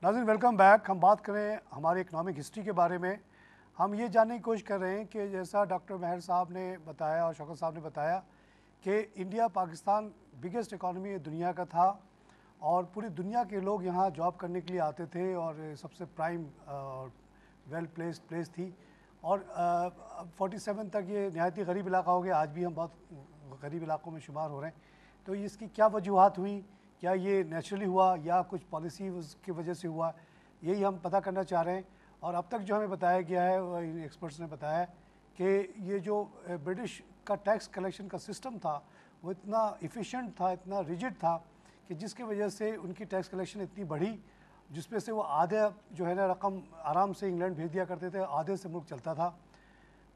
नाज़रीन welcome back. हम बात करें हमारे इकनॉमिक हिस्ट्री के बारे में। हम ये जानने की कोशिश कर रहे हैं कि जैसा डॉक्टर महर साहब ने बताया और शौकत साहब ने बताया कि इंडिया पाकिस्तान बिगेस्ट इकॉनमी दुनिया का था और पूरी दुनिया के लोग यहाँ जॉब करने के लिए आते थे और सबसे प्राइम वेल प्लेस थी। और 47 तक ये नहायती गरीब इलाका हो गया। आज भी हम बहुत गरीब इलाकों में शुमार हो रहे हैं। तो इसकी क्या वजूहत हुई, क्या ये नेचुरली हुआ या कुछ पॉलिसी की वजह से हुआ, यही हम पता करना चाह रहे हैं। और अब तक जो हमें बताया गया है, एक्सपर्ट्स ने बताया कि ये जो ब्रिटिश का टैक्स कलेक्शन का सिस्टम था वो इतना इफ़िशेंट था, इतना रिजिड था कि जिसकी वजह से उनकी टैक्स कलेक्शन इतनी बढ़ी जिसमें से वो आधे जो है ना रकम आराम से इंग्लैंड भेज दिया करते थे, आधे से मुल्क चलता था।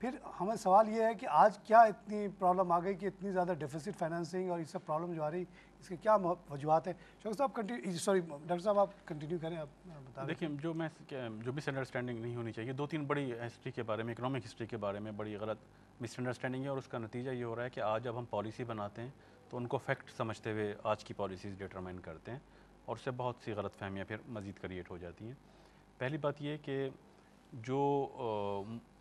फिर हमें सवाल ये है कि आज क्या इतनी प्रॉब्लम आ गई कि इतनी ज़्यादा डेफिसिट फाइनेंसिंग और ये सब प्रॉब्लम जो आ रही, इसके क्या वजूहत है? शौकत साहब डॉक्टर साहब आप कंटिन्यू करें, आप बता। देखिए, जो मिसअंडरस्टैंडिंग नहीं होनी चाहिए, दो तीन बड़ी हिस्ट्री के बारे में, इकोनॉमिक हिस्ट्री के बारे में बड़ी गलत मिसअंडरस्टैंडिंग है और उसका नतीजा ये हो रहा है कि आज जब हम पॉलिसी बनाते हैं तो उनको फैक्ट समझते हुए आज की पॉलिसीज़ डिटरमाइन करते हैं और उससे बहुत सी गलत फहमियाँ फिर मज़ीद क्रिएट हो जाती हैं। पहली बात ये कि जो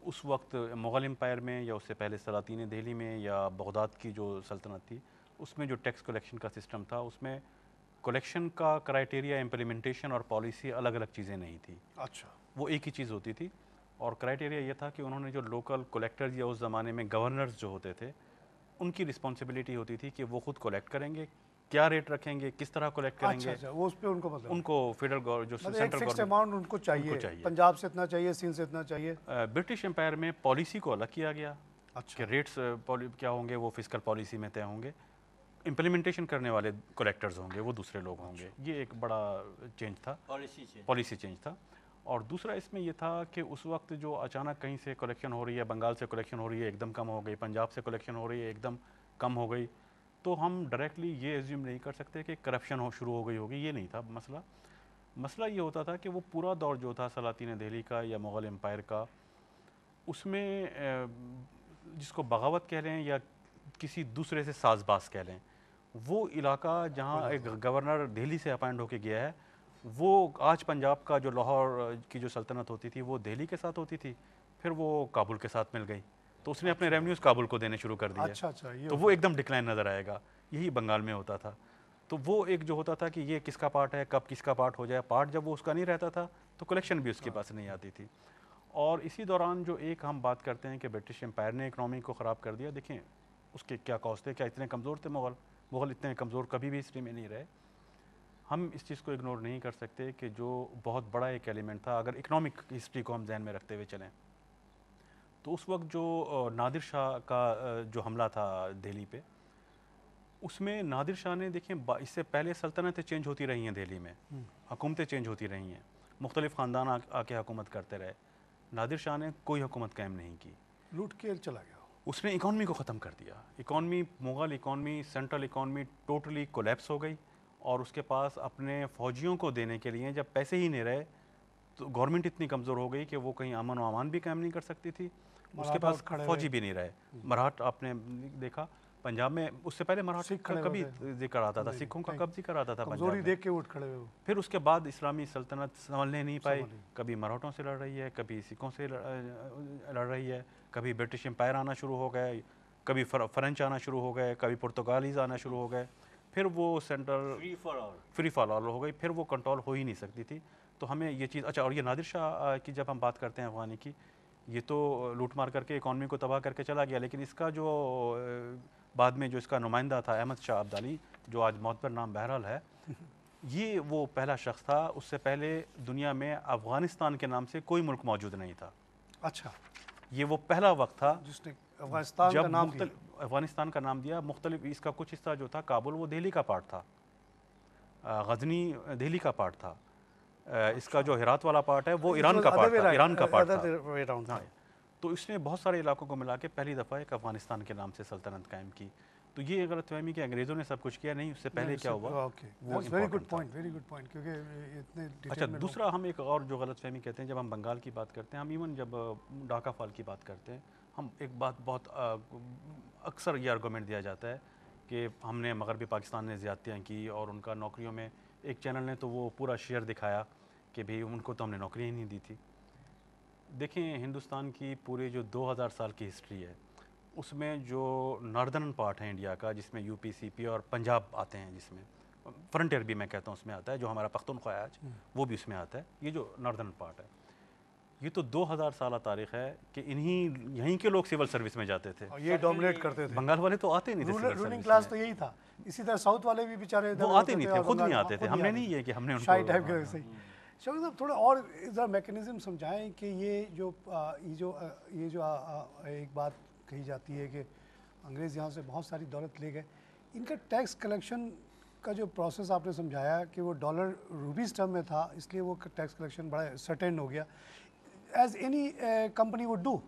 उस वक्त मुग़ल एम्पायर में या उससे पहले सलातीन दिल्ली में या बगदाद की जो सल्तनत थी उसमें जो टैक्स कलेक्शन का सिस्टम था उसमें कलेक्शन का क्राइटेरिया, इम्प्लीमेंटेशन और पॉलिसी अलग अलग चीज़ें नहीं थी। अच्छा, वो एक ही चीज़ होती थी और क्राइटेरिया ये था कि उन्होंने जो लोकल कलेक्टर्स या उस ज़माने में गवर्नर्स जो होते थे उनकी रिस्पॉन्सिबिलिटी होती थी कि वो खुद कलेक्ट करेंगे, क्या रेट रखेंगे, किस तरह कलेक्ट करेंगे। अच्छा, वो उस पर उनको मतलब उनको फेडरल जो मतलब एक सेंट्रल फिक्स्ड गवर्नमेंट अमाउंट उनको चाहिए, पंजाब से इतना चाहिए, सिंध से इतना चाहिए। ब्रिटिश एम्पायर में पॉलिसी को अलग किया गया अच्छा, कि रेट्स क्या होंगे वो फिजिकल पॉलिसी में तय होंगे, इम्प्लीमेंटेशन करने वाले कलेक्टर्स होंगे वो दूसरे लोग होंगे। ये एक बड़ा चेंज था, पॉलिसी चेंज था। और दूसरा इसमें यह था कि उस वक्त जो अचानक कहीं से कलेक्शन हो रही है, बंगाल से कलेक्शन हो रही है एकदम कम हो गई, पंजाब से कलेक्शन हो रही है एकदम कम हो गई, तो हम डायरेक्टली ये एज्यूम नहीं कर सकते कि करप्शन शुरू हो गई होगी। ये नहीं था मसला। मसला ये होता था कि वो पूरा दौर जो था सलातीन दिल्ली का या मुग़ल एम्पायर का, उसमें जिसको बगावत कह लें या किसी दूसरे से साजबाज कह लें, वो इलाका जहाँ एक गवर्नर दिल्ली से अपॉइंट होके गया है, वो आज पंजाब का जो लाहौर की जो सल्तनत होती थी वो दिल्ली के साथ होती थी, फिर वो काबुल के साथ मिल गई, तो उसने अपने रेवेन्यूज़ काबुल को देने शुरू कर दिए। अच्छा, तो वो एकदम डिक्लाइन नज़र आएगा। यही बंगाल में होता था। तो वो एक जो होता था कि ये किसका पार्ट है, कब किसका पार्ट हो जाए, पार्ट जब वो उसका नहीं रहता था तो कलेक्शन भी उसके पास नहीं आती थी। और इसी दौरान जो एक हम बात करते हैं कि ब्रिटिश एम्पायर ने इकनॉमी को ख़राब कर दिया, देखें उसके क्या कॉस्ट थे, क्या इतने कमज़ोर थे मुग़ल इतने कमज़ोर कभी भी हिस्ट्री में नहीं रहे। हम इस चीज़ को इग्नोर नहीं कर सकते कि जो बहुत बड़ा एक एलिमेंट था, अगर इकनॉमिक हिस्ट्री को हम जहन में रखते हुए चलें, तो उस वक्त जो नादिर शाह का जो हमला था दिल्ली पे, उसमें नादिर शाह ने, देखें इससे पहले सल्तनतें चेंज होती रही हैं दिल्ली में, हुकूमतें चेंज होती रही हैं, मुख्तलिफ ख़ानदान आके हुकूमत करते रहे। नादिर शाह ने कोई हुकूमत कायम नहीं की, लूट के चला गया। उसने इकॉनमी को ख़त्म कर दिया। Economy, Mughal economy, central economy totally collapse हो गई और उसके पास अपने फ़ौजियों को देने के लिए जब पैसे ही नहीं रहे तो गवर्नमेंट इतनी कमज़ोर हो गई कि वो कहीं अमन व अमान भी कायम नहीं कर सकती थी, उसके पास फ़ौजी भी नहीं रहे। मराठ आपने देखा पंजाब में, उससे पहले मराठा का कभी जिक्र आता था, सिखों का कब जिक्र आता था पंजाब में, देख के उठ खड़े हुए। फिर उसके बाद इस्लामी सल्तनत संभलने नहीं पाई, कभी मराठों से लड़ रही है, कभी सिखों से लड़ रही है, कभी ब्रिटिश एम्पायर आना शुरू हो गए, कभी फ्रेंच आना शुरू हो गए, कभी पुर्तगालीज आना शुरू हो गए, फिर वो सेंटर फ्री फॉल ऑल हो गई, फिर वो कंट्रोल हो ही नहीं सकती थी। तो हमें ये चीज़, अच्छा, और ये नादिर शाह की जब हम बात करते हैं अफगानी की, ये तो लूट मार करके इकॉनमी को तबाह करके चला गया, लेकिन इसका जो बाद में जो इसका नुमाइंदा था अहमद शाह अब्दाली, जो आज मोतबर नाम बहरहाल है, ये वो पहला शख्स था। उससे पहले दुनिया में अफ़गानिस्तान के नाम से कोई मुल्क मौजूद नहीं था। अच्छा, ये वो पहला वक्त था जिसने अफ़गानिस्तान का नाम दिया। मुख्तलिफ इसका कुछ हिस्सा जो था, काबुल वो दिल्ली का पार्ट था, गजनी दिल्ली का पार्ट था, इसका जो हेरात वाला पार्ट है वो ईरान का पार्ट था, ईरान का पार्ट था। हाँ, तो इसने बहुत सारे इलाकों को मिला के पहली दफ़ा एक अफ़गानिस्तान के नाम से सल्तनत कायम की। तो ये गलतफहमी कि अंग्रेज़ों ने सब कुछ किया, नहीं, उससे पहले क्या हुआ वो वेरी गुड पॉइंट, क्योंकि इतने। अच्छा, दूसरा हम एक और जो गलतफहमी कहते हैं, जब हम बंगाल की बात करते हैं, हम इवन जब ढाका फॉल की बात करते हैं, हम एक बात बहुत अक्सर ये आर्गूमेंट दिया जाता है कि हमने मगरबी पाकिस्तान ने ज़्यादतियाँ की और उनका नौकरियों में, एक चैनल ने तो वो पूरा शेयर दिखाया कि भाई उनको तो हमने नौकरी ही नहीं दी थी। देखें, हिंदुस्तान की पूरे जो 2000 साल की हिस्ट्री है उसमें जो नॉर्दर्न पार्ट है इंडिया का, जिसमें यूपी, सीपी और पंजाब आते हैं, जिसमें फ्रंटियर भी मैं कहता हूँ उसमें आता है, जो हमारा पख्तूनख्वा है आज वो भी उसमें आता है, ये जो नॉर्दर्न पार्ट है, ये तो 2000 साल तारीख है कि यहीं के लोग सिविल सर्विस में जाते थे। और ये डोमिनेट करते थे। बंगाल वाले तो आते नहीं थे सिविल रूलिंग सर्विस क्लास में। तो यही था। इसी तरह साउथ वाले भी बेचारे वो आते नहीं थे, खुद नहीं आते थे। हमने नहीं है कि हमने उनको शाही टाइप के सही। शौकत साहब थोड़ा और इधर मैकेनिज्म समझाएं कि ये जो एक बात कही जाती है कि अंग्रेज़ यहाँ से बहुत सारी दौलत ले गए, इनका टैक्स कलेक्शन का जो प्रोसेस आपने समझाया कि वो डॉलर रूबीज टर्म में था, इसलिए वो टैक्स कलेक्शन बड़ा सर्टेन हो गया, as any company would do.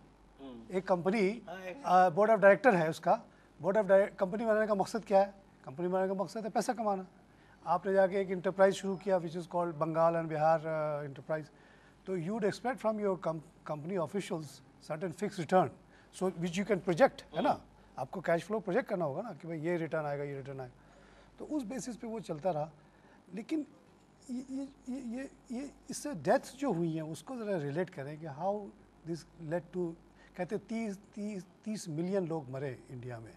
एक कंपनी बोर्ड ऑफ डायरेक्टर है, उसका बोर्ड ऑफ कंपनी बनाने का मकसद क्या है? कंपनी बनाने का मकसद है पैसा कमाना। आपने जाके एक इंटरप्राइज शुरू किया which is called Bengal and Bihar enterprise, तो you would expect from your company officials certain fix return so which you can project, है ना? आपको कैश फ्लो प्रोजेक्ट करना होगा ना कि भाई ये रिटर्न आएगा, ये रिटर्न आएगा। तो उस बेसिस पे वो चलता रहा। लेकिन ये इससे डेथ्स जो हुई हैं उसको ज़रा रिलेट करें कि हाउ दिस लेड टू, कहते 30 मिलियन लोग मरे इंडिया में,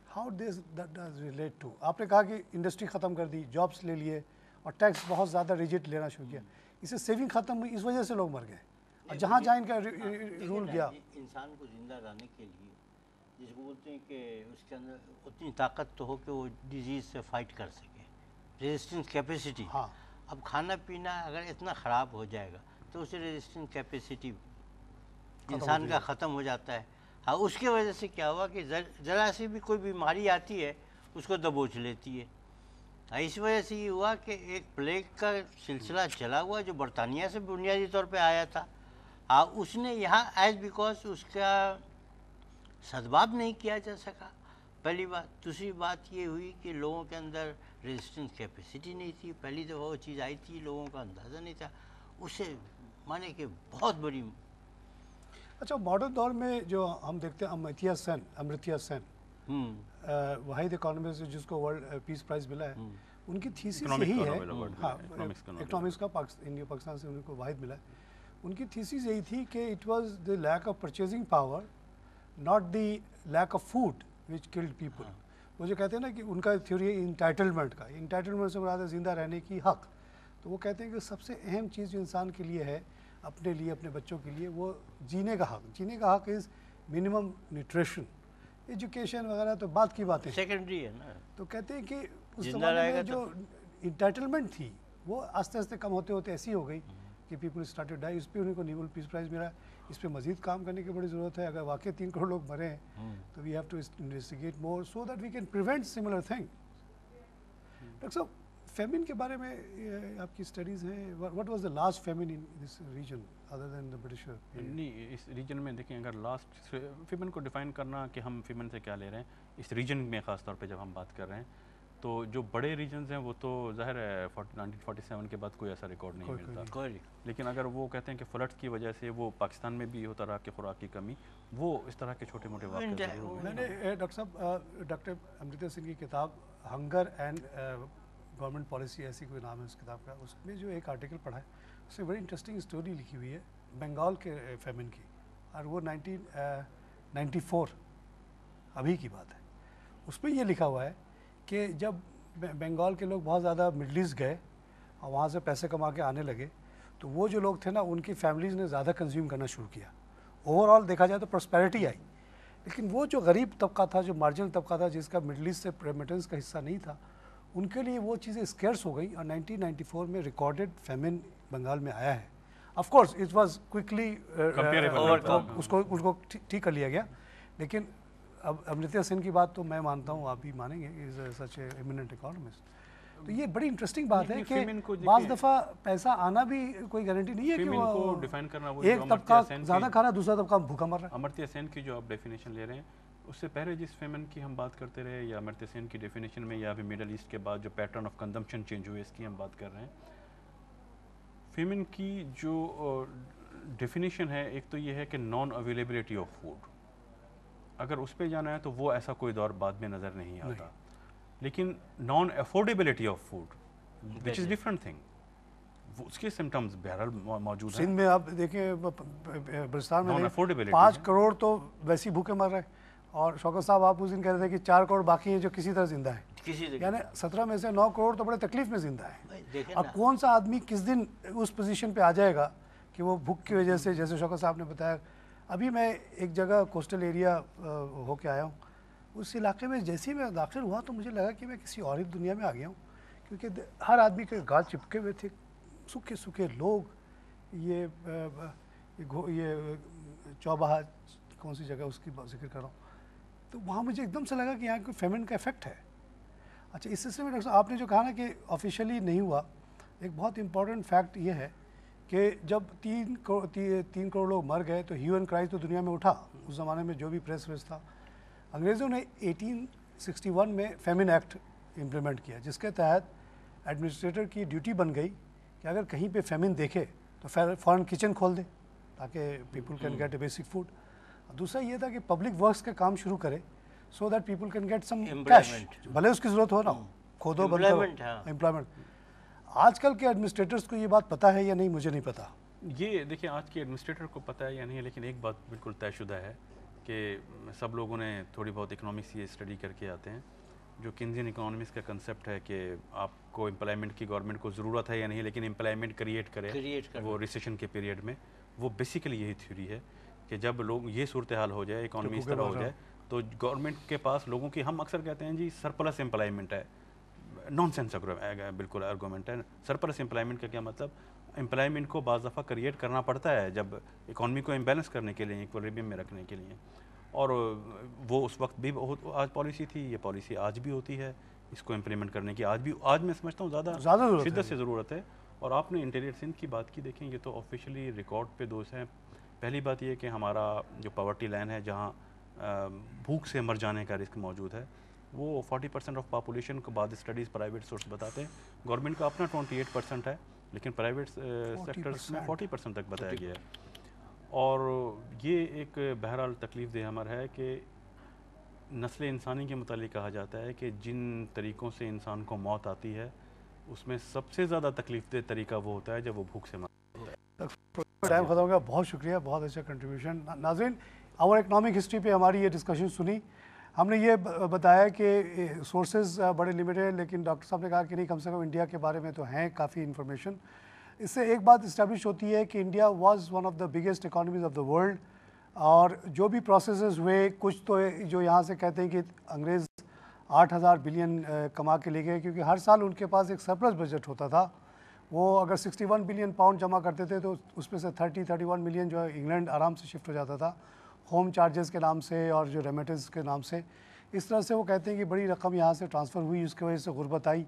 how this that does relate to. आपने कहा कि इंडस्ट्री ख़त्म कर दी, जॉब्स ले लिए और टैक्स बहुत ज़्यादा रिजिड लेना शुरू किया, इससे सेविंग ख़त्म हुई, इस वजह से लोग मर गए। और जहाँ जहाँ इनका रूल गया, इंसान को ज़िंदा रहने के लिए जिसको बोलते हैं कि उसके अंदर उतनी ताकत तो हो कि वो डिजीज़ से फाइट कर सके, रेजिस्टेंस कैपेसिटी। हाँ, अब खाना पीना अगर इतना ख़राब हो जाएगा तो उससे रेजिस्टेंस कैपेसिटी इंसान का ख़त्म हो जाता है। हाँ, उसके वजह से क्या हुआ कि ज़रा सी भी कोई बीमारी आती है उसको दबोच लेती है। हाँ, इस वजह से ये हुआ कि एक प्लेग का सिलसिला चला हुआ जो बरतानिया से बुनियादी तौर पे आया था। हाँ, उसने यहाँ एज बिकॉज उसका सद्भाव नहीं किया जा सका, पहली बात। दूसरी बात ये हुई कि लोगों के अंदर रेजिस्टेंस कैपेसिटी नहीं थी, पहली दफ़ा वो चीज़ आई थी, लोगों का अंदाज़ा नहीं था, उसे माने कि बहुत बड़ी। अच्छा, मॉडर्न दौर में जो हम देखते हैं अमर्त्य सेन वाहिद इकोनॉमिस्ट जिसको वर्ल्ड पीस प्राइज़ मिला है, उनकी थीसिस यही है। हाँ, इकोनॉमिक्स का इंडिया पाकिस्तान से उनको वाहिद मिला है। उनकी थीसिस यही थी कि it was the lack of purchasing power, not the lack of food which killed people. वो जो कहते हैं ना कि उनका थ्योरी है इंटाइटलमेंट का, इंटाइटलमेंट से मुराद है जिंदा रहने की हक। तो वो कहते हैं कि सबसे अहम चीज़ जो इंसान के लिए है, अपने लिए, अपने बच्चों के लिए, वो जीने का हक। जीने का हक इज़ मिनिमम न्यूट्रिशन, एजुकेशन वगैरह तो बात की बातें सेकेंडरी है ना। तो कहते हैं कि उस ज़माने में जो इंटाइटलमेंट थी वो आस्ते आस्ते कम होते होते ऐसी हो गई कि पीपल स्टार्टेड डाई। इस पर उनको नोबेल पीस प्राइज़ मिला। इस पर मज़ीद काम करने की बड़ी ज़रूरत है। अगर वाकई 3 करोड़ लोग मरे हैं तो we have to investigate more so that we can prevent similar thing. Doctor साहब, फेमिन के बारे में आपकी स्टडीज़ हैं। What was the last famine in this region other than the British? नहीं, इस रीजन में देखें, अगर लास्ट फेमिन को डिफ़ाइन करना कि हम फेमिन से क्या ले रहे हैं, इस रीजन में ख़ास तौर पे जब हम बात कर रहे हैं, तो जो बड़े रीजन्स हैं वो तो ज़ाहिर है 1947 के बाद कोई ऐसा रिकॉर्ड नहीं मिलता। लेकिन अगर वो कहते हैं कि फ्लड्स की वजह से वो पाकिस्तान में भी होता रहा कि खुराक की कमी, वो इस तरह के छोटे मोटे वाक़े ज़रूर हुए। मैंने डॉक्टर साहब, डॉक्टर अमृता सिंह की किताब हंगर एंड गवर्नमेंट पॉलिसी, ऐसी कोई नाम है उस किताब का, उसमें जो एक आर्टिकल पढ़ा है उसमें बड़ी इंटरेस्टिंग स्टोरी लिखी हुई है बंगाल के फेमिन की, और वो 1994 अभी की बात है। उसमें ये लिखा हुआ है कि जब बंगाल के लोग बहुत ज़्यादा मिडल ईस्ट गए और वहाँ से पैसे कमा के आने लगे, तो वो जो लोग थे ना, उनकी फैमिलीज़ ने ज़्यादा कंज्यूम करना शुरू किया। ओवरऑल देखा जाए तो प्रॉस्पेरिटी आई, लेकिन वो जो गरीब तबका था, जो मार्जिनल तबका था, जिसका मिडल ईस्ट से रेमिटेंस का हिस्सा नहीं था, उनके लिए वो चीज़ें स्केर्स हो गई। और 1994 में रिकॉर्डेड फेमिन बंगाल में आया है। Of course it was quickly उसको ठीक कर लिया गया। लेकिन अब अमृत्य सेन की बात तो मैं मानता हूँ, आप भी मानेंगे, is such A eminent economist. तो ये बड़ी इंटरेस्टिंग बात है कि बाज़ दफ़ा पैसा आना भी कोई गारंटी नहीं है कि वो डिफाइन करना, वो एक तबका ज़्यादा खा रहा है, दूसरा तबका भूखा मर रहा है। अमर्त्य सेन की जो आप डेफिनेशन ले रहे हैं, उससे पहले जिस फेमिन की हम बात करते रहे, या अमर्त्य सेन की डेफिनेशन में, या अभी मिडल ईस्ट के बाद जो पैटर्न ऑफ कंजम्पशन चेंज हुए, इसकी हम बात कर रहे हैं। फेमिन की जो डेफिनेशन है, एक तो ये है कि नॉन अवेलेबिलिटी ऑफ फूड। अगर उस पर जाना है तो वो ऐसा कोई दौर बाद में नज़र नहीं आता। लेकिन non affordability of food which is different thing, उसके सिम्टम्स बहरहाल मौजूद हैं। सिंध में आप देखें बलुचिस्तान में Non-affordability 5 है। करोड़ तो वैसी भूखे मर रहे हैं, और शौकत साहब आप उस दिन कह रहे थे कि 4 करोड़ बाकी हैं जो किसी तरह जिंदा है, किसी जगह यानी 17 में से 9 करोड़ तो बड़े तकलीफ में जिंदा है। भाई देखें और ना, कौन सा आदमी किस दिन उस पोजीशन पे आ जाएगा कि वो भूख की वजह से, जैसे शौकत साहब ने बताया, अभी मैं एक जगह कोस्टल एरिया होके आया हूँ, उस इलाके में जैसे ही मैं दाखिल हुआ तो मुझे लगा कि मैं किसी और ही दुनिया में आ गया हूँ, क्योंकि हर आदमी के गाल चिपके हुए थे, सूखे सूखे लोग, ये चौबाहा कौन सी जगह उसकी जिक्र कर रहा हूँ, तो वहाँ मुझे एकदम से लगा कि यहाँ कोई फेमिन का इफेक्ट है। अच्छा, इस सिलसिले में डॉक्टर साहब आपने जो कहा ना कि ऑफिशियली नहीं हुआ, एक बहुत इंपॉर्टेंट फैक्ट ये है कि जब 3 करोड़ लोग मर गए तो ह्यू एंड क्राई तो दुनिया में उठा। उस ज़माने में जो भी प्रेस व्रेस था, अंग्रेज़ों ने 1861 में फेमिन एक्ट इम्प्लीमेंट किया, जिसके तहत एडमिनिस्ट्रेटर की ड्यूटी बन गई कि अगर कहीं पे फेमिन देखे तो फ़ौरन किचन खोल दे ताकि people can gate A basic food. दूसरा ये था कि पब्लिक वर्क्स के काम शुरू करे so that people can get some cash, भले उसकी ज़रूरत हो ना हो, खोदो बंद करो, एम्प्लॉयमेंट। आजकल के एडमिनिस्ट्रेटर्स को ये बात पता है या नहीं, मुझे नहीं पता। ये देखिए आज के एडमिनिस्ट्रेटर को पता है या नहीं, लेकिन एक बात बिल्कुल तयशुदा है कि सब लोगों ने थोड़ी बहुत इकोनॉमिक्स ये स्टडी करके आते हैं। जो किन्जियन इकोनॉमिक्स का कंसेप्ट है कि आपको एम्प्लॉयमेंट की गवर्नमेंट को ज़रूरत है या नहीं, लेकिन एम्प्लॉयमेंट क्रिएट करे वो रिसेशन के पीरियड में, वो बेसिकली यही थ्योरी है कि जब लोग ये सूरत हाल हो जाए, इकोनॉमी इस तरह हो जाए, तो गवर्नमेंट के पास लोगों की, हम अक्सर कहते हैं जी सरप्लस एम्प्लॉयमेंट है, नॉनसेंस बिल्कुल आर्गूमेंट है। सरप्लस एम्प्लॉयमेंट का क्या मतलब, एम्प्लॉयमेंट को बाज़ दफ़ा क्रिएट करना पड़ता है जब इकॉनमी को इम्बैलेंस करने के लिए, इक्विलिब्रियम में रखने के लिए, और वो उस वक्त भी बहुत आज पॉलिसी थी, ये पॉलिसी आज भी होती है, इसको इम्प्लीमेंट करने की आज मैं समझता हूँ ज़्यादा शिद्दत से ज़रूरत है। और आपने इंटीरियर सिंध की बात की, देखें ये तो ऑफिशियली रिकॉर्ड पे दोष हैं। पहली बात ये कि हमारा जो पॉवर्टी लाइन है, जहाँ भूख से मर जाने का रिस्क मौजूद है, वो 40% ऑफ पॉपुलेशन को बाद स्टडीज़ प्राइवेट सोर्स बताते हैं। गवर्नमेंट का अपना 28% है, लेकिन प्राइवेट सेक्टर्स में 40% तक बताया गया है। और ये एक बहरहाल तकलीफ दे अमर है कि नस्ल इंसानी के मुतालिक कहा जाता है कि जिन तरीक़ों से इंसान को मौत आती है, उसमें सबसे ज़्यादा तकलीफ दे तरीका वो होता है जब वो भूख से मरता है। टाइम ख़त्म हो गया, बहुत शुक्रिया, बहुत अच्छा कंट्रीब्यूशन। नाज़रीन, आवर इकनॉमिक हिस्ट्री पे हमारी ये डिस्कशन सुनी, हमने ये बताया कि सोर्सेज बड़े लिमिटेड हैं, लेकिन डॉक्टर साहब ने कहा कि नहीं, कम से कम इंडिया के बारे में तो हैं काफ़ी इन्फॉर्मेशन। इससे एक बात इस्टेब्लिश होती है कि India was one of the biggest economies of the world, और जो भी प्रोसेसेस हुए, कुछ तो जो यहाँ से कहते हैं कि अंग्रेज़ 8,000 बिलियन कमा के ले गए, क्योंकि हर साल उनके पास एक सरप्लस बजट होता था। वो अगर 61 बिलियन पाउंड जमा करते थे तो उसमें से 31 मिलियन जो है इंग्लैंड आराम से शिफ्ट हो जाता था, होम चार्जेस के नाम से और जो रेमिटेंस के नाम से। इस तरह से वो कहते हैं कि बड़ी रकम यहाँ से ट्रांसफ़र हुई, उसकी वजह से गुर्बत आई,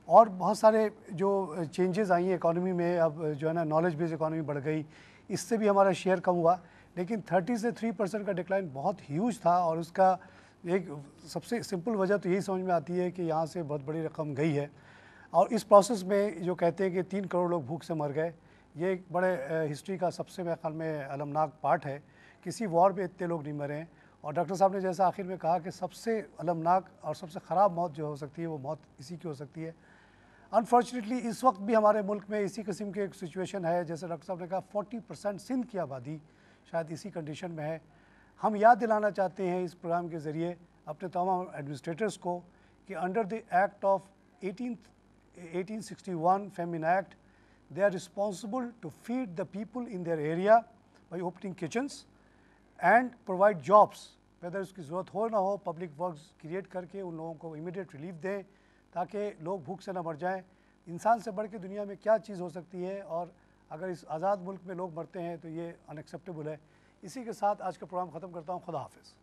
और बहुत सारे जो चेंजेस आई हैं इकॉनमी में। अब जो है ना, नॉलेज बेस्ड इकॉनमी बढ़ गई, इससे भी हमारा शेयर कम हुआ, लेकिन 30 से 3% का डिक्लाइन बहुत ह्यूज था। और उसका एक सबसे सिंपल वजह तो यही समझ में आती है कि यहाँ से बहुत बड़ी रकम गई है, और इस प्रोसेस में जो कहते हैं कि 3 करोड़ लोग भूख से मर गए, ये एक बड़े हिस्ट्री का सबसे मेरे ख्याल में अलमनाक पार्ट है। किसी वॉर में इतने लोग नहीं मरे हैं। और डॉक्टर साहब ने जैसा आखिर में कहा कि सबसे अलमनाक और सबसे ख़राब मौत जो हो सकती है, वो मौत इसी की हो सकती है। अनफॉर्चुनेटली इस वक्त भी हमारे मुल्क में इसी किस्म की एक सिचुएशन है। जैसे डॉक्टर साहब ने कहा, 40% सिंध की आबादी शायद इसी कंडीशन में है। हम याद दिलाना चाहते हैं इस प्रोग्राम के ज़रिए अपने तमाम एडमिनिस्ट्रेटर्स को कि under the act of 1861 famine act, they are responsible to feed the people in their area by opening kitchens and provide jobs, whether उसकी ज़रूरत हो ना हो, पब्लिक वर्क्स क्रिएट करके उन लोगों को इमीडिएट रिलीफ दें ताकि लोग भूख से ना मर जाएं। इंसान से बढ़ के दुनिया में क्या चीज़ हो सकती है, और अगर इस आज़ाद मुल्क में लोग मरते हैं तो ये अनएक्सेप्टेबल है। इसी के साथ आज का प्रोग्राम ख़त्म करता हूँ। खुदा हाफिज़।